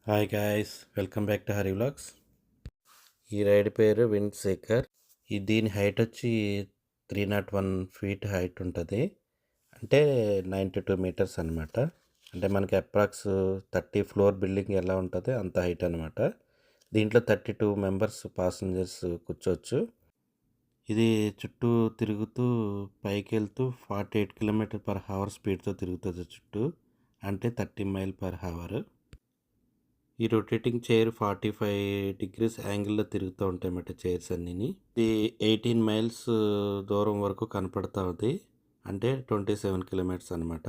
Hi guys, welcome back to Hari vlogs. ఈ ride పేరు wind seeker. దీని హైట్ వచ్చి 301 ఫీట్ హైట్ ఉంటుంది. అంటే 92 మీటర్స్ అనమాట. అంటే మనకి అప్రాక్స్ 30 ఫ్లోర్ బిల్డింగ్ ఎలా ఉంటుంది అంత హైట్ అనమాట. దీంట్లో 32 మెంబర్స్ ప్యాసింజర్స్ కూర్చోవచ్చు. ఇది చుట్టూ తిరుగుతూ పైకి వెళ్తూ 48 km/h స్పీడ్తో తిరుగుతుంది చుట్టూ. అంటే 30 mph. ఈ రొటేటింగ్ చైర్ 45 degrees యాంగిల్లో తిరుగుతూ ఉంటాయన్నమాట చైర్స్ అన్నీ. ఇది 18 మైల్స్ దూరం వరకు కనపడతా ఉంది. అంటే 27 kilometers అనమాట.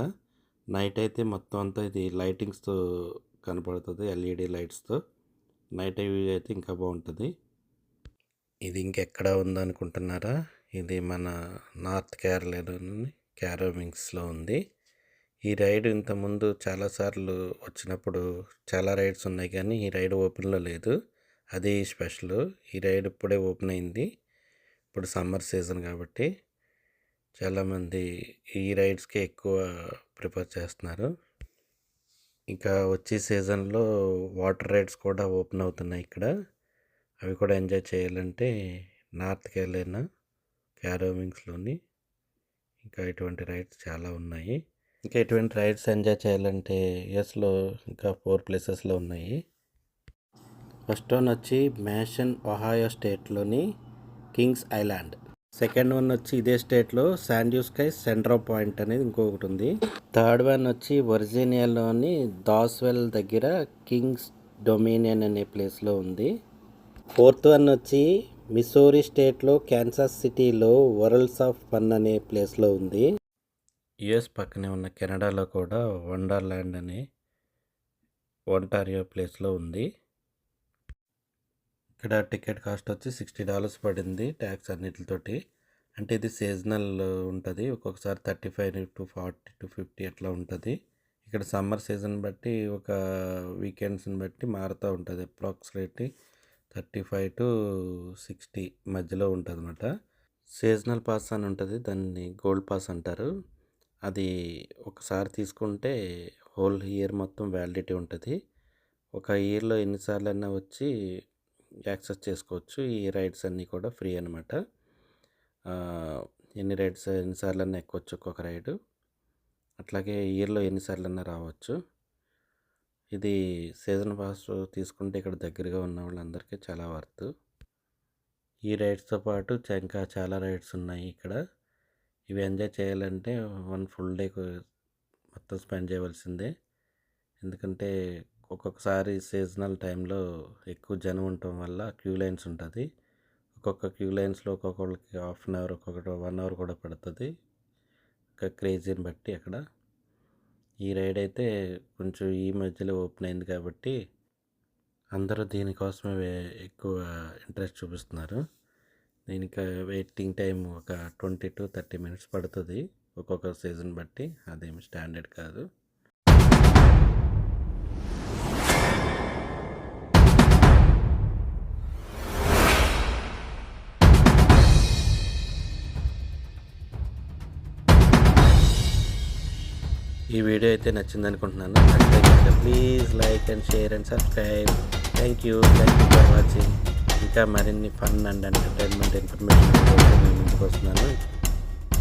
నైట్ అయితే మొత్తం అంతా ఇది లైటింగ్స్తో కనపడుతుంది, ఎల్ఈడి లైట్స్తో. నైట్ వ్యూ అయితే ఇంకా బాగుంటుంది. ఇది ఇంకెక్కడ ఉందనుకుంటున్నారా? ఇది మన నార్త్ కేరళలోని క్యారోవింగ్స్లో ఉంది. ఈ రైడ్ ఇంతకుముందు చాలాసార్లు వచ్చినప్పుడు చాలా రైడ్స్ ఉన్నాయి, కానీ ఈ రైడ్ ఓపెన్లో లేదు. అది స్పెషల్. ఈ రైడ్ ఇప్పుడే ఓపెన్ అయింది. ఇప్పుడు సమ్మర్ సీజన్ కాబట్టి చాలామంది ఈ రైడ్స్కి ఎక్కువ ప్రిఫర్ చేస్తున్నారు. ఇంకా వచ్చే సీజన్లో వాటర్ రైడ్స్ కూడా ఓపెన్ అవుతున్నాయి ఇక్కడ. అవి కూడా ఎంజాయ్ చేయాలంటే నార్త్ కేరళ క్యారోవింగ్స్లోని ఇంకా ఇటువంటి రైడ్స్ చాలా ఉన్నాయి. ఇంకా ఎటువంటి రైడ్స్ ఎంజాయ్ చేయాలంటే యుఎస్లో ఇంకా 4 ప్లేసెస్లో ఉన్నాయి. ఫస్ట్ వన్ వచ్చి మ్యాషన్, ఒహాయో స్టేట్లోని కింగ్స్ ఐలాండ్. సెకండ్ వన్ వచ్చి ఇదే స్టేట్లో శాండ్యూస్కై సెంట్రో పాయింట్ అనేది ఇంకొకటి ఉంది. థర్డ్ వన్ వచ్చి వర్జీనియాలోని దాస్వెల్ దగ్గర కింగ్స్ డొమినియన్ అనే ప్లేస్లో ఉంది. ఫోర్త్ వన్ వచ్చి మిసోరీ స్టేట్లో క్యాన్సాస్ సిటీలో వరల్డ్స్ ఆఫ్ ఫన్ అనే ప్లేస్లో ఉంది. యుఎస్ పక్కనే ఉన్న కెనడాలో కూడా వండర్ల్యాండ్ అనే ఒంటారియో ప్లేస్లో ఉంది. ఇక్కడ టికెట్ కాస్ట్ వచ్చి $60 పడింది ట్యాక్స్ అన్నిటితోటి. అంటే ఇది సీజనల్ ఉంటుంది. ఒక్కొక్కసారి 35 to 40 to 50 అట్లా ఉంటుంది. ఇక్కడ సమ్మర్ సీజన్ బట్టి ఒక వీకెండ్స్ని బట్టి మారుతూ ఉంటుంది. అప్రాక్సిమేట్లీ 35 to 60 మధ్యలో ఉంటుంది అన్నమాట. సీజనల్ పాస్ అని ఉంటుంది, దాన్ని గోల్డ్ పాస్ అంటారు. అది ఒకసారి తీసుకుంటే హోల్ ఇయర్ మొత్తం వ్యాలిడిటీ ఉంటుంది. ఒక ఇయర్లో ఎన్నిసార్లు అయినా వచ్చి యాక్సెస్ చేసుకోవచ్చు. ఈ రైడ్స్ అన్నీ కూడా ఫ్రీ అనమాట. ఎన్నిసార్లు అయినా ఎక్కొచ్చు ఒక్కొక్క రైడు. అట్లాగే ఇయర్లో ఎన్నిసార్లు అయినా రావచ్చు. ఇది సీజన్ పాస్ తీసుకుంటే ఇక్కడ దగ్గరగా ఉన్న వాళ్ళందరికీ చాలా వర్త్. ఈ రైడ్స్తో పాటు ఇంకా చాలా రైడ్స్ ఉన్నాయి ఇక్కడ. ఇవి ఎంజాయ్ చేయాలంటే 1 full day మొత్తం స్పెండ్ చేయవలసిందే. ఎందుకంటే ఒక్కొక్కసారి సీజనల్ టైంలో ఎక్కువ జనం ఉండటం వల్ల క్యూ లైన్స్ ఉంటుంది. ఒక్కొక్క క్యూ లైన్స్లో ఒక్కొక్కరికి 1/2 hour, ఒక్కొక్కటి 1 hour కూడా పడుతుంది. ఇంకా క్రేజీని బట్టి అక్కడ. ఈ రైడ్ అయితే కొంచెం ఈ మధ్యలో ఓపెన్ అయింది కాబట్టి అందరూ దీనికోసమే ఎక్కువ ఇంట్రెస్ట్ చూపిస్తున్నారు. దీనికి వెయిటింగ్ టైం ఒక 20 to 30 minutes పడుతుంది ఒక్కొక్క సీజన్ బట్టి. అదేమి స్టాండర్డ్ కాదు. ఈ వీడియో అయితే నచ్చింది అనుకుంటున్నాను. Please like and share and subscribe. Thank you for watching. ఇంకా మరిన్ని ఫన్ అండ్ ఎంటర్టైన్మెంట్ ఇన్ఫర్మేషన్ నేను ముందుకు వస్తున్నాను.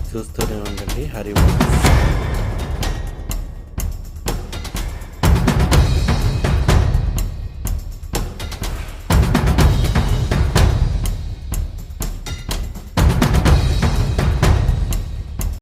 చూస్తూనే ఉండండి హరి వ్లాగ్స్.